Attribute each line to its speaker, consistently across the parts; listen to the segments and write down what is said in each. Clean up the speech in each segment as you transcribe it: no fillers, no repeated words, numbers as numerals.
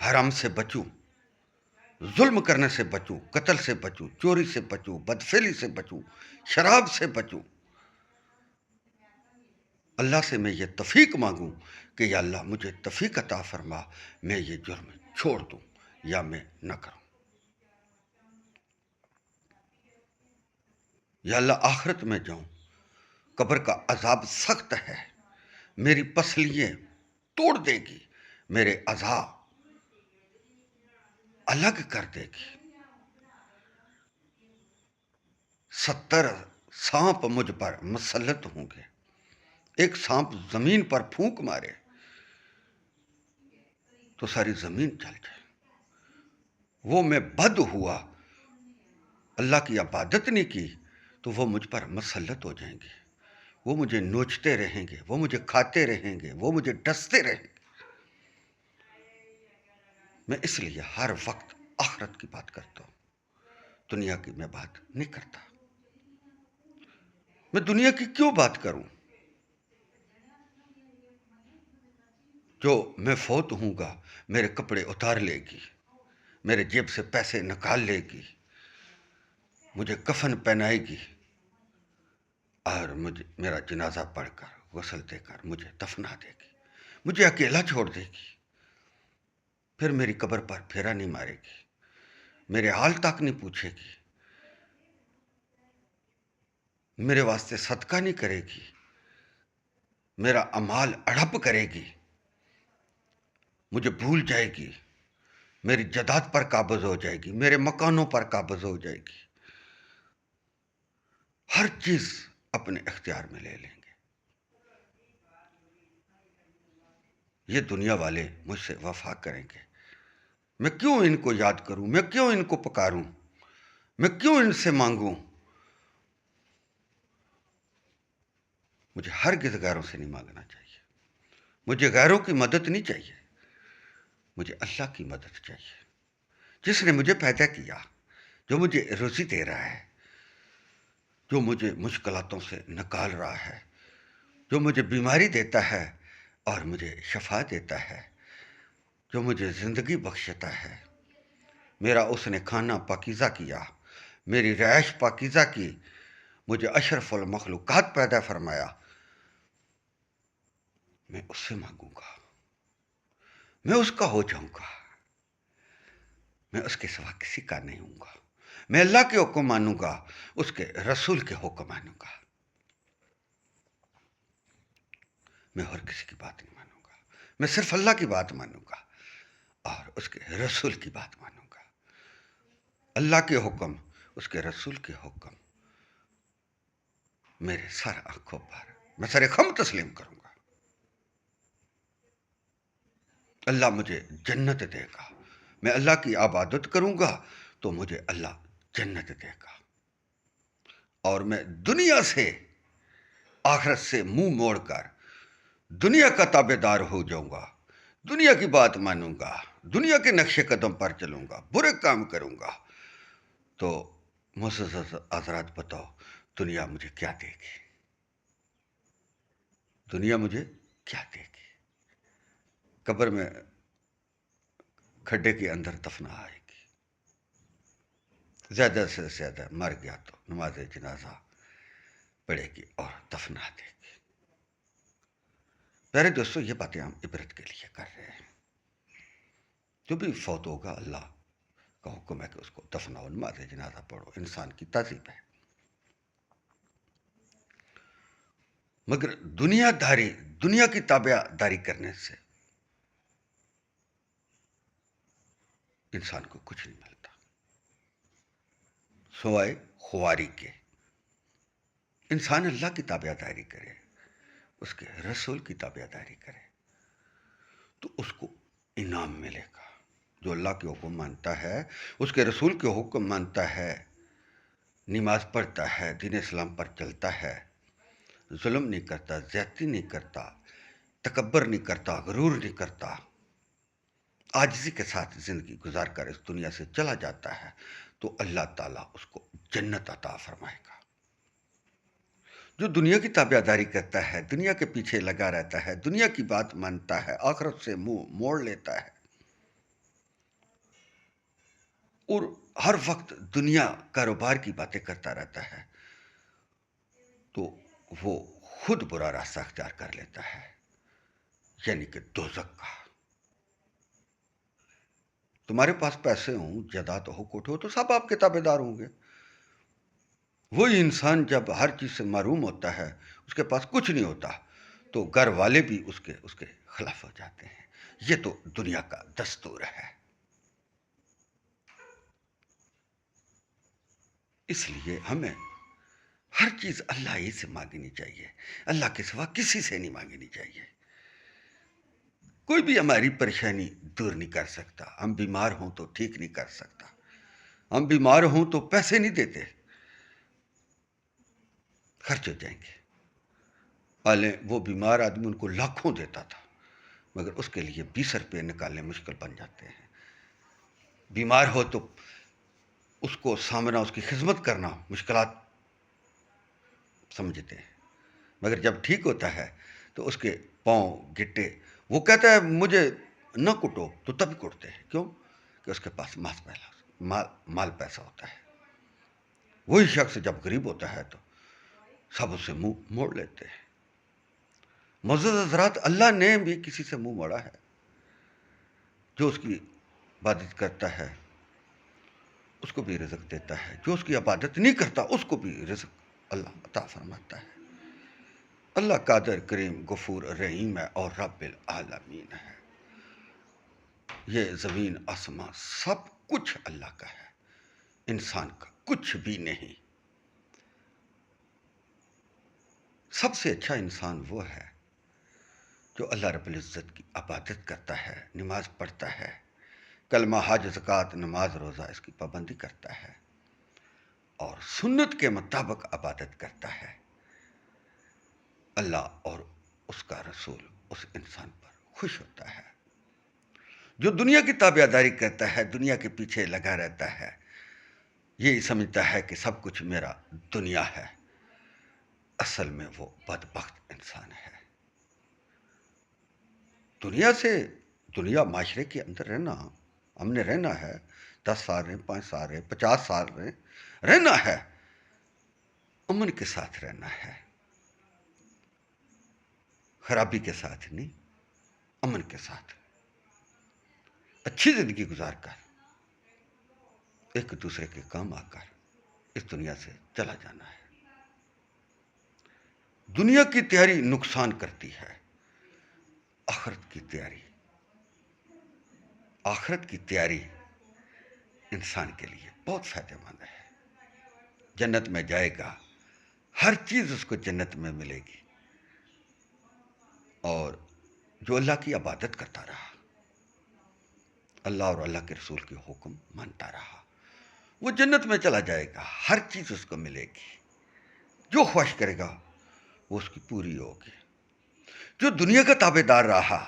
Speaker 1: حرام سے بچوں، ظلم کرنے سے بچوں، قتل سے بچوں، چوری سے بچوں، بدفعلی سے بچوں، شراب سے بچوں۔ اللہ سے میں یہ توفیق مانگوں کہ یا اللہ مجھے توفیق عطا فرما، میں یہ جرم چھوڑ دوں یا میں نہ کروں۔ یا اللہ آخرت میں جاؤں، قبر کا عذاب سخت ہے، میری پسلیاں توڑ دے گی، میرے اعضاء الگ کر دے گی۔ 70 سانپ مجھ پر مسلط ہوں گے، ایک سانپ زمین پر پھونک مارے تو ساری زمین جل جائے۔ وہ میں بد ہوا، اللہ کی عبادت نہیں کی، تو وہ مجھ پر مسلط ہو جائیں گے، وہ مجھے نوچتے رہیں گے، وہ مجھے کھاتے رہیں گے، وہ مجھے ڈستے رہیں گے۔ میں اس لیے ہر وقت آخرت کی بات کرتا ہوں، دنیا کی میں بات نہیں کرتا۔ میں دنیا کی کیوں بات کروں؟ جو میں فوت ہوں گا میرے کپڑے اتار لے گی، میرے جیب سے پیسے نکال لے گی، مجھے کفن پہنائے گی اور مجھے میرا جنازہ پڑھ کر غسل دے کر مجھے دفنا دے گی، مجھے اکیلا چھوڑ دے گی، پھر میری قبر پر پھیرا نہیں مارے گی، میرے حال تک نہیں پوچھے گی، میرے واسطے صدقہ نہیں کرے گی، میرا اعمال اڑپ کرے گی، مجھے بھول جائے گی، میری جائیداد پر قابض ہو جائے گی، میرے مکانوں پر قابض ہو جائے گی، ہر چیز اپنے اختیار میں لے لیں گے۔ یہ دنیا والے مجھ سے وفا کریں گے، میں کیوں ان کو یاد کروں، میں کیوں ان کو پکاروں، میں کیوں ان سے مانگوں؟ مجھے ہرگز غیروں سے نہیں مانگنا چاہیے، مجھے غیروں کی مدد نہیں چاہیے، مجھے اللہ کی مدد چاہیے، جس نے مجھے پیدا کیا، جو مجھے روزی دے رہا ہے، جو مجھے مشکلاتوں سے نکال رہا ہے، جو مجھے بیماری دیتا ہے اور مجھے شفا دیتا ہے، جو مجھے زندگی بخشتا ہے۔ میرا اس نے کھانا پاکیزہ کیا، میری رہائش پاکیزہ کی، مجھے اشرف المخلوقات پیدا فرمایا، میں اس سے مانگوں گا، میں اس کا ہو جاؤں گا، میں اس کے سوا کسی کا نہیں ہوں گا، میں اللہ کے حکم مانوں گا، اس کے رسول کے حکم مانوں گا، میں اور کسی کی بات نہیں مانوں گا، میں صرف اللہ کی بات مانوں گا اور اس کے رسول کی بات مانوں گا۔ اللہ کے حکم، اس کے رسول کے حکم میرے سر آنکھوں پر میں سر خم تسلیم کروں گا۔ اللہ مجھے جنت دے گا، میں اللہ کی عبادت کروں گا تو مجھے اللہ جنت دے گا، اور میں دنیا سے، آخرت سے منہ موڑ کر دنیا کا تابع دار ہو جاؤں گا، دنیا کی بات مانوں گا، دنیا کے نقش قدم پر چلوں گا، برے کام کروں گا، تو معزز حضرات بتاؤ دنیا مجھے کیا دے گی؟ دنیا مجھے کیا دے گی؟ قبر میں کھڈے کے اندر دفنا آئے گی، زیادہ سے زیادہ مر گیا تو نماز جنازہ پڑھے گی اور دفنا دے گی۔ پیارے دوستو، یہ باتیں ہم عبرت کے لیے کر رہے ہیں۔ جو بھی فوت ہوگا اللہ کا حکم ہے کہ اس کو دفناؤ، نماز جنازہ پڑھو، انسان کی تہذیب ہے۔ مگر دنیا کی تابع داری کرنے سے انسان کو کچھ نہیں ملتا سوائے خواری کے۔ انسان اللہ کی تابع داری کرے، اس کے رسول کی تابع داری کرے تو اس کو انعام ملے گا۔ جو اللہ کے حکم مانتا ہے، اس کے رسول کے حکم مانتا ہے، نماز پڑھتا ہے، دین اسلام پر چلتا ہے، ظلم نہیں کرتا، زیادتی نہیں کرتا، تکبر نہیں کرتا، غرور نہیں کرتا، عاجزی کے ساتھ زندگی گزار کر اس دنیا سے چلا جاتا ہے، تو اللہ تعالیٰ اس کو جنت عطا فرمائے گا۔ جو دنیا کی تابع داری کرتا ہے، دنیا کے پیچھے لگا رہتا ہے، دنیا کی بات مانتا ہے، آخرت سے منہ موڑ لیتا ہے، اور ہر وقت دنیا کاروبار کی باتیں کرتا رہتا ہے تو وہ خود برا راستہ اختیار کر لیتا ہے، یعنی کہ دوزخ کا۔ تمہارے پاس پیسے ہوں، جائیداد ہو، کوٹھ ہو، تو سب آپ کے تابع دار ہوں گے۔ وہی انسان جب ہر چیز سے محروم ہوتا ہے، اس کے پاس کچھ نہیں ہوتا، تو گھر والے بھی اس کے خلاف ہو جاتے ہیں۔ یہ تو دنیا کا دستور ہے۔ اس لیے ہمیں ہر چیز اللہ ہی سے مانگنی چاہیے، اللہ کے سوا کسی سے نہیں مانگنی چاہیے۔ کوئی بھی ہماری پریشانی دور نہیں کر سکتا۔ ہم بیمار ہوں تو ٹھیک نہیں کر سکتا، ہم بیمار ہوں تو پیسے نہیں دیتے، خرچ ہو جائیں گے۔ پہلے وہ بیمار آدمی ان کو لاکھوں دیتا تھا، مگر اس کے لیے 20 روپے نکالنے مشکل بن جاتے ہیں۔ بیمار ہو تو اس کو سامنا، اس کی خدمت کرنا مشکلات سمجھتے ہیں، مگر جب ٹھیک ہوتا ہے تو اس کے پاؤں گٹے، وہ کہتا ہے مجھے نہ کٹو، تو تب کٹتے ہیں۔ کیوں؟ کہ اس کے پاس مال پیسہ ہوتا ہے۔ وہی شخص جب غریب ہوتا ہے تو سب اس سے منہ موڑ لیتے ہیں۔ معزز حضرات، اللہ نے بھی کسی سے منہ موڑا ہے؟ جو اس کی عبادت کرتا ہے اس کو بھی رزق دیتا ہے، جو اس کی عبادت نہیں کرتا اس کو بھی رزق اللہ عطا فرماتا ہے۔ اللہ قادر، کریم، غفور، رحیم ہے اور رب العالمین ہے۔ یہ زمین آسمان سب کچھ اللہ کا ہے، انسان کا کچھ بھی نہیں۔ سب سے اچھا انسان وہ ہے جو اللہ رب العزت کی عبادت کرتا ہے، نماز پڑھتا ہے، کلمہ، حج، زکوٰۃ، نماز، روزہ اس کی پابندی کرتا ہے اور سنت کے مطابق عبادت کرتا ہے۔ اللہ اور اس کا رسول اس انسان پر خوش ہوتا ہے۔ جو دنیا کی تابعداری کرتا ہے، دنیا کے پیچھے لگا رہتا ہے، یہی سمجھتا ہے کہ سب کچھ میرا دنیا ہے، اصل میں وہ بدبخت انسان ہے۔ دنیا معاشرے کے اندر رہنا، ہم نے رہنا ہے، 10 سال رہیں، 5 سال رہیں، 50 سال رہنا ہے، امن کے ساتھ رہنا ہے، خرابی کے ساتھ نہیں، امن کے ساتھ اچھی زندگی گزار کر ایک دوسرے کے کام آ کر اس دنیا سے چلا جانا ہے۔ دنیا کی تیاری نقصان کرتی ہے، آخرت کی تیاری انسان کے لیے بہت فائدہ مند ہے۔ جنت میں جائے گا، ہر چیز اس کو جنت میں ملے گی، اور جو اللہ کی عبادت کرتا رہا، اللہ اور اللہ کے رسول کے حکم مانتا رہا، وہ جنت میں چلا جائے گا، ہر چیز اس کو ملے گی، جو خواہش کرے گا وہ اس کی پوری ہوگی۔ جو دنیا کا تابع دار رہا،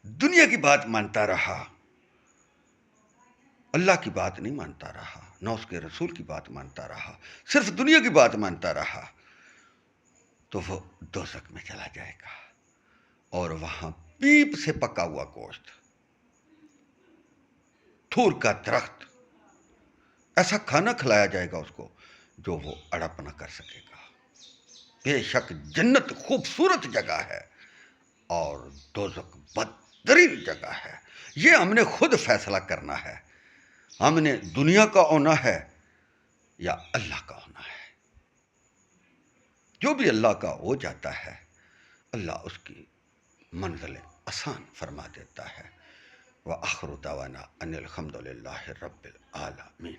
Speaker 1: دنیا کی بات مانتا رہا، اللہ کی بات نہیں مانتا رہا، نہ اس کے رسول کی بات مانتا رہا، صرف دنیا کی بات مانتا رہا، تو وہ دوزخ میں چلا جائے گا، اور وہاں پیپ سے پکا ہوا گوشت، تھور کا درخت، ایسا کھانا کھلایا جائے گا اس کو جو وہ اڑپ نہ کر سکے گا۔ بے شک جنت خوبصورت جگہ ہے اور دوزخ بدترین جگہ ہے۔ یہ ہم نے خود فیصلہ کرنا ہے، ہم نے دنیا کا ہونا ہے یا اللہ کا ہونا ہے۔ جو بھی اللہ کا ہو جاتا ہے، اللہ اس کی منزل آسان فرما دیتا ہے۔ وآخر دعوانا ان الحمد للہ رب العالمین۔